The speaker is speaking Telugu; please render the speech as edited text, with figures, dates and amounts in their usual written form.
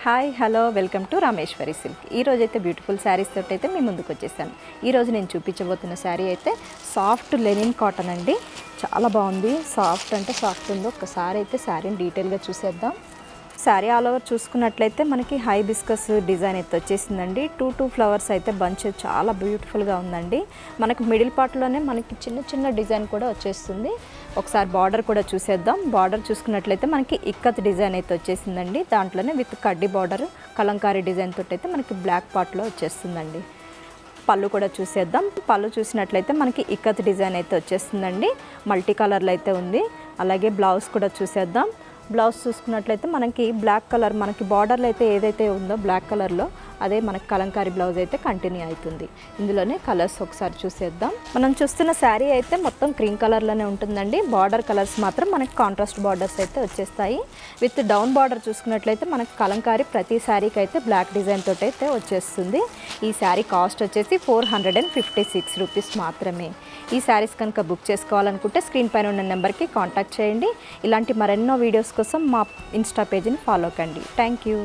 Hi hello welcome to Rameshwari silk. ఈరోజు అయితే బ్యూటిఫుల్ శారీస్ తోటి అయితే మీ ముందుకు వచ్చేసాను. ఈరోజు నేను చూపించబోతున్న శారీ అయితే సాఫ్ట్ లెనిన్ కాటన్ అండి. చాలా బాగుంది. సాఫ్ట్ అంటే సాఫ్ట్ ఉందో ఒకసారి అయితే శారీని డీటెయిల్గా చూసేద్దాం. శారీ ఆల్ ఓవర్ చూసుకున్నట్లయితే మనకి హైబిస్కస్ డిజైన్ అయితే వచ్చేసిందండి. టూ ఫ్లవర్స్ అయితే బంచ్ చాలా బ్యూటిఫుల్గా ఉందండి. మనకి మిడిల్ పార్ట్లోనే మనకి చిన్న చిన్న డిజైన్ కూడా వచ్చేస్తుంది. ఒకసారి బార్డర్ కూడా చూసేద్దాం. బార్డర్ చూసుకున్నట్లయితే మనకి ఇక్కత్ డిజైన్ అయితే వచ్చేసిందండి. దాంట్లోనే విత్ కడ్డీ బార్డర్ కలంకారీ డిజైన్ తోటి అయితే మనకి బ్లాక్ పార్ట్లో వచ్చేస్తుందండి. పళ్ళు కూడా చూసేద్దాం. పళ్ళు చూసినట్లయితే మనకి ఇక్కత్ డిజైన్ అయితే వచ్చేస్తుందండి. మల్టీ కలర్లో అయితే ఉంది. అలాగే బ్లౌజ్ కూడా చూసేద్దాం. బ్లౌజ్ చూసుకున్నట్లయితే మనకి బ్లాక్ కలర్, మనకి బార్డర్లో అయితే ఏదైతే ఉందో బ్లాక్ కలర్లో అదే మనకి కలంకారీ బ్లౌజ్ అయితే కంటిన్యూ అవుతుంది. ఇందులోనే కలర్స్ ఒకసారి చూసేద్దాం. మనం చూస్తున్న శారీ అయితే మొత్తం క్రీమ్ కలర్లోనే ఉంటుందండి. బార్డర్ కలర్స్ మాత్రం మనకి కాంట్రాస్ట్ బార్డర్స్ అయితే వచ్చేస్తాయి. విత్ డౌన్ బార్డర్ చూసుకున్నట్లయితే మనకి కలంకారీ ప్రతి శారీకి అయితే బ్లాక్ డిజైన్ తోటి అయితే వచ్చేస్తుంది. ఈ శారీ కాస్ట్ వచ్చేసి 456 రూపీస్ మాత్రమే. ఈ శారీస్ కనుక బుక్ చేసుకోవాలనుకుంటే స్క్రీన్ పైన ఉన్న నెంబర్కి కాంటాక్ట్ చేయండి. ఇలాంటి మరెన్నో వీడియోస్ కోసం మా ఇన్స్టా పేజీని ఫాలో కండి. Thank you.